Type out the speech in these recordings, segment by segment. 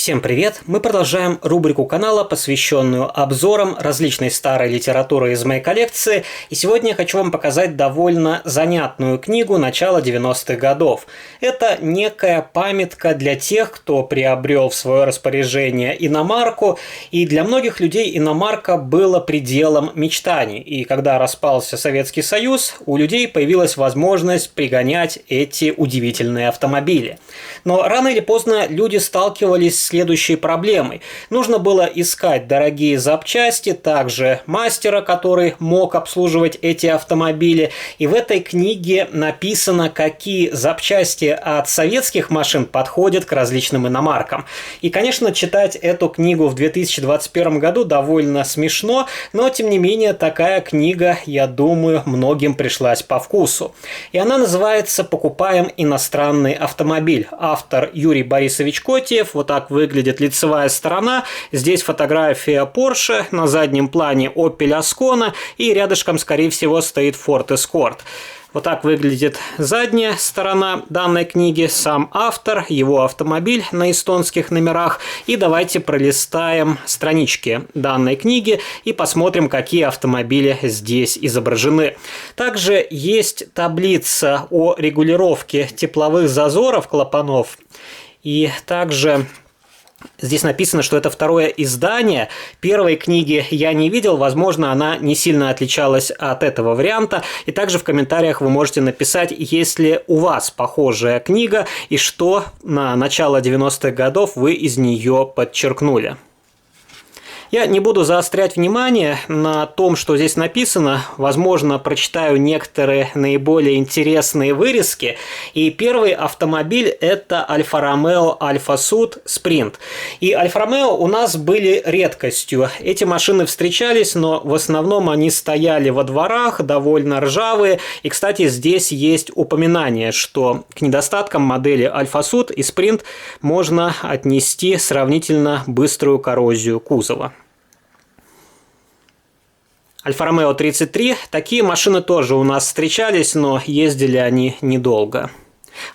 Всем привет! Мы продолжаем рубрику канала, посвященную обзорам различной старой литературы из моей коллекции. И сегодня я хочу вам показать довольно занятную книгу начала 90-х годов. Это некая памятка для тех, кто приобрел в свое распоряжение иномарку. И для многих людей иномарка была пределом мечтаний. И когда распался Советский Союз, у людей появилась возможность пригонять эти удивительные автомобили. Но рано или поздно люди сталкивались с следующей проблемой. Нужно было искать дорогие запчасти, также мастера, который мог обслуживать эти автомобили. И в этой книге написано, какие запчасти от советских машин подходят к различным иномаркам. И, конечно, читать эту книгу в 2021 году довольно смешно, но, тем не менее, такая книга, я думаю, многим пришлась по вкусу. И она называется «Покупаем иностранный автомобиль». Автор Юрий Борисович Котиев. Вот так выглядит лицевая сторона. Здесь фотография Porsche, на заднем плане Opel Ascona и рядышком, скорее всего, стоит Ford Escort. Вот так выглядит задняя сторона данной книги, сам автор, его автомобиль на эстонских номерах. И давайте пролистаем странички данной книги и посмотрим, какие автомобили здесь изображены. Также есть таблица о регулировке тепловых зазоров клапанов. И также здесь написано, что это второе издание. Первой книги я не видел, возможно, она не сильно отличалась от этого варианта. И также в комментариях вы можете написать, есть ли у вас похожая книга и что на начало 90-х годов вы из нее подчеркнули. Я не буду заострять внимание на том, что здесь написано. Возможно, прочитаю некоторые наиболее интересные вырезки. И первый автомобиль – это Альфа Ромео Альфа Суд Спринт. И Альфа Ромео у нас были редкостью. Эти машины встречались, но в основном они стояли во дворах, довольно ржавые. И, кстати, здесь есть упоминание, что к недостаткам модели Альфа Суд и Спринт можно отнести сравнительно быструю коррозию кузова. Альфа Ромео 33. Такие машины тоже у нас встречались, но ездили они недолго.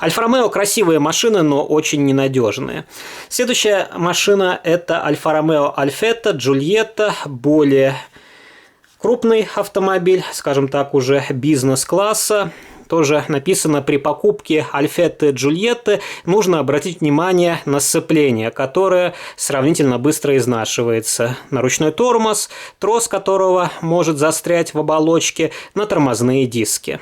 Альфа Ромео красивые машины, но очень ненадежные. Следующая машина – это Альфа Ромео Альфетта Джульетта, более крупный автомобиль, скажем так, уже бизнес-класса. Тоже написано, при покупке Альфетты Джульетты нужно обратить внимание на сцепление, которое сравнительно быстро изнашивается, на ручной тормоз, трос которого может застрять в оболочке, на тормозные диски.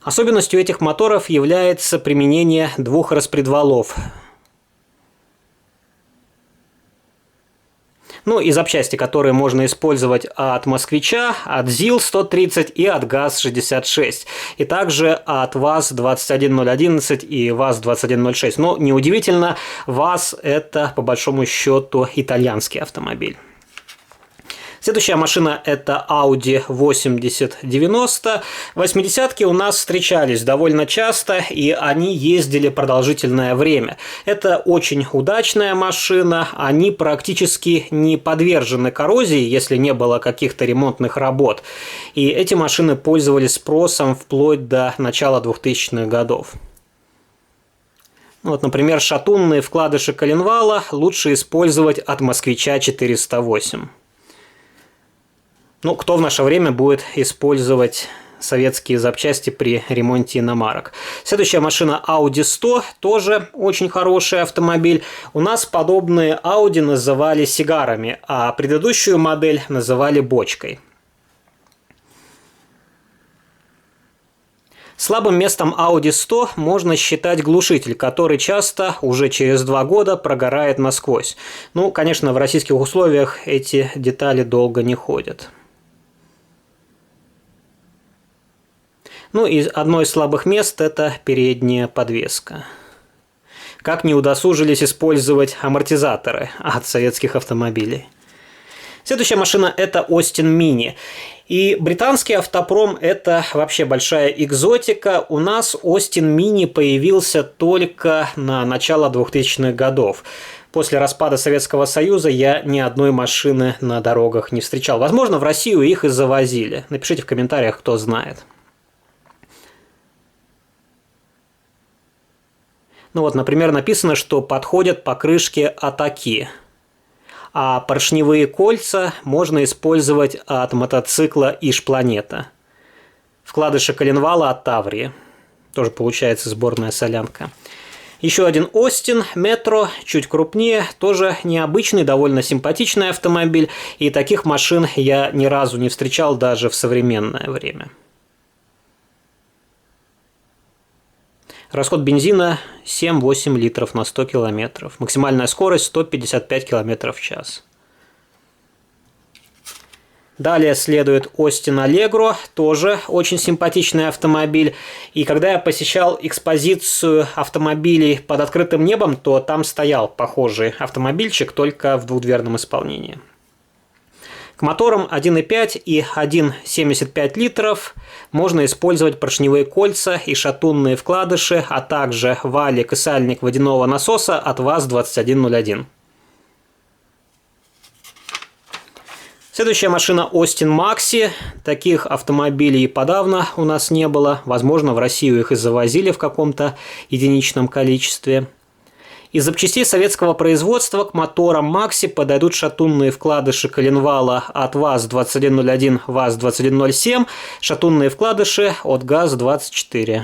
Особенностью этих моторов является применение двух распредвалов. Ну и запчасти, которые можно использовать от Москвича, от ЗИЛ-130 и от ГАЗ-66. И также от ВАЗ-21011 и ВАЗ-2106. Но неудивительно, ВАЗ – это по большому счету итальянский автомобиль. Следующая машина – это Audi 8090. 80-ки у нас встречались довольно часто, и они ездили продолжительное время. Это очень удачная машина, они практически не подвержены коррозии, если не было каких-то ремонтных работ. И эти машины пользовались спросом вплоть до начала 2000-х годов. Вот, например, шатунные вкладыши коленвала лучше использовать от Москвича 408. Ну, кто в наше время будет использовать советские запчасти при ремонте иномарок? Следующая машина Audi 100, тоже очень хороший автомобиль. У нас подобные Audi называли сигарами, а предыдущую модель называли бочкой. Слабым местом Audi 100 можно считать глушитель, который часто уже через 2 года прогорает насквозь. Ну, конечно, в российских условиях эти детали долго не ходят. Ну и одно из слабых мест – это передняя подвеска. Как не удосужились использовать амортизаторы от советских автомобилей. Следующая машина – это Austin Mini. И британский автопром – это вообще большая экзотика. У нас Austin Mini появился только на начало 2000-х годов. После распада Советского Союза я ни одной машины на дорогах не встречал. Возможно, в Россию их и завозили. Напишите в комментариях, кто знает. Ну вот, например, написано, что подходят покрышки Атаки, а поршневые кольца можно использовать от мотоцикла Иж-Планета. Вкладыши коленвала от Таврии. Тоже получается сборная солянка. Еще один Остин Метро, чуть крупнее, тоже необычный, довольно симпатичный автомобиль. И таких машин я ни разу не встречал даже в современное время. Расход бензина 7-8 литров на 100 километров. Максимальная скорость 155 километров в час. Далее следует Остин Аллегро, тоже очень симпатичный автомобиль. И когда я посещал экспозицию автомобилей под открытым небом, то там стоял похожий автомобильчик, только в двухдверном исполнении. К моторам 1,5 и 1,75 литров можно использовать поршневые кольца и шатунные вкладыши, а также валик и сальник водяного насоса от ВАЗ-2101. Следующая машина Остин Maxi. Таких автомобилей подавно у нас не было. Возможно, в Россию их и завозили в каком-то единичном количестве. Из запчастей советского производства к моторам Maxi подойдут шатунные вкладыши коленвала от ВАЗ-2101, ВАЗ-2107, шатунные вкладыши от ГАЗ-24.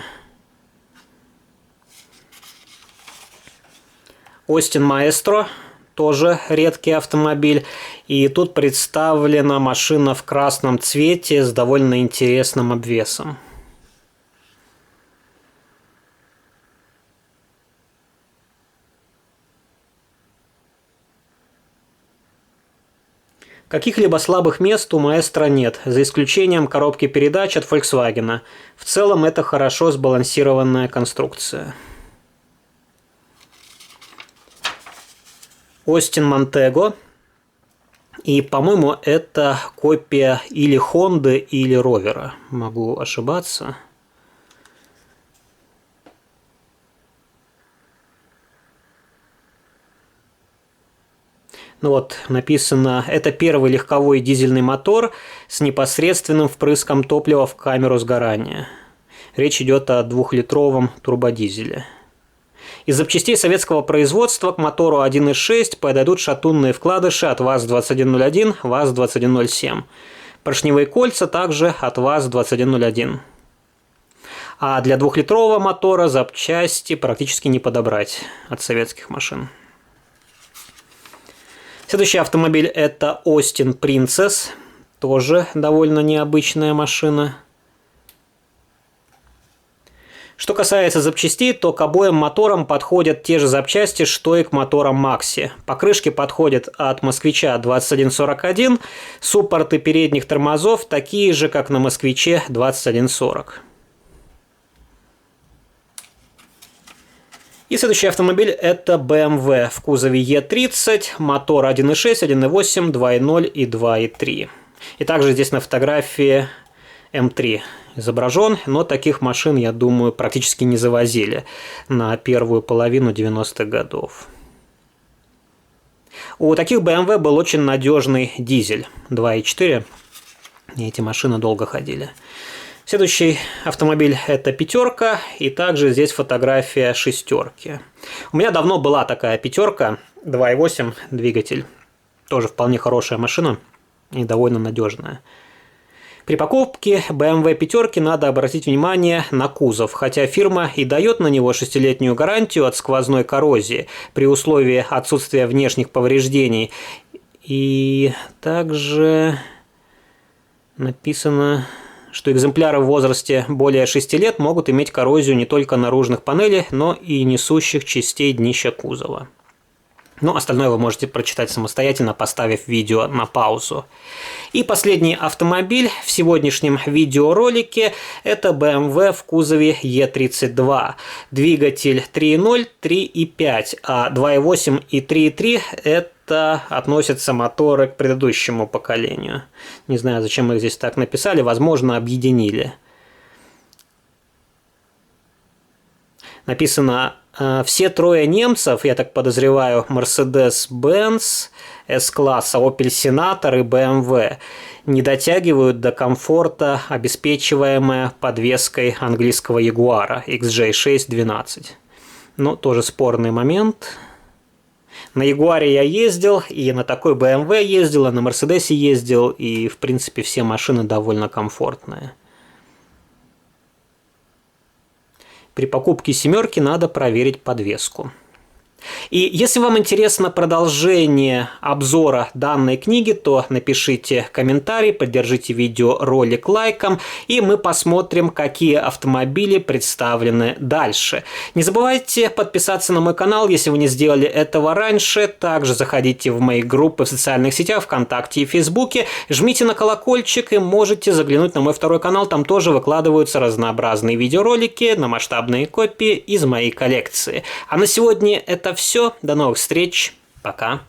Остин Маэстро. Тоже редкий автомобиль. И тут представлена машина в красном цвете с довольно интересным обвесом. Каких-либо слабых мест у Маэстро нет, за исключением коробки передач от Volkswagen. В целом это хорошо сбалансированная конструкция. Остин Монтего. И, по-моему, это копия или Хонды, или Ровера. Могу ошибаться. Ну вот, написано, это первый легковой дизельный мотор с непосредственным впрыском топлива в камеру сгорания. Речь идет о 2-литровом турбодизеле. Из запчастей советского производства к мотору 1.6 подойдут шатунные вкладыши от ВАЗ-2101, ВАЗ-2107. Поршневые кольца также от ВАЗ-2101. А для 2-литрового мотора запчасти практически не подобрать от советских машин. Следующий автомобиль это Austin Princess. Тоже довольно необычная машина. Что касается запчастей, то к обоим моторам подходят те же запчасти, что и к моторам Maxi. Покрышки подходят от Москвича 2141, суппорты передних тормозов такие же, как на Москвиче 2140. И следующий автомобиль это BMW в кузове E30, мотор 1.6, 1.8, 2.0 и 2.3. И также здесь на фотографии М3 изображен, но таких машин, я думаю, практически не завозили на первую половину 90-х годов. У таких BMW был очень надежный дизель 2.4, и эти машины долго ходили. Следующий автомобиль это пятерка, и также здесь фотография шестерки. У меня давно была такая пятерка, 2.8 двигатель, тоже вполне хорошая машина и довольно надежная. При покупке BMW пятерки надо обратить внимание на кузов, хотя фирма и дает на него 6-летнюю гарантию от сквозной коррозии при условии отсутствия внешних повреждений. И также написано, что экземпляры в возрасте более 6 лет могут иметь коррозию не только наружных панелей, но и несущих частей днища кузова. Ну, остальное вы можете прочитать самостоятельно, поставив видео на паузу. И последний автомобиль в сегодняшнем видеоролике – это BMW в кузове E32. Двигатель 3.0, 3.5, а 2.8 и 3.3 – это относятся моторы к предыдущему поколению. Не знаю, зачем их здесь так написали, возможно, объединили. Написано, все трое немцев, я так подозреваю, Mercedes-Benz, S-класса, Opel Senator и BMW, не дотягивают до комфорта, обеспечиваемого подвеской английского Ягуара XJ612. Но тоже спорный момент. На Ягуаре я ездил, и на такой BMW ездил, и на Мерседесе ездил, и, в принципе, все машины довольно комфортные. При покупке «семерки» надо проверить подвеску. И если вам интересно продолжение обзора данной книги, то напишите комментарий, поддержите видеоролик лайком, и мы посмотрим, какие автомобили представлены дальше. Не забывайте подписаться на мой канал, если вы не сделали этого раньше. Также заходите в мои группы в социальных сетях, ВКонтакте и Фейсбуке, жмите на колокольчик и можете заглянуть на мой второй канал, там тоже выкладываются разнообразные видеоролики на масштабные копии из моей коллекции. А на сегодня это все. До новых встреч. Пока.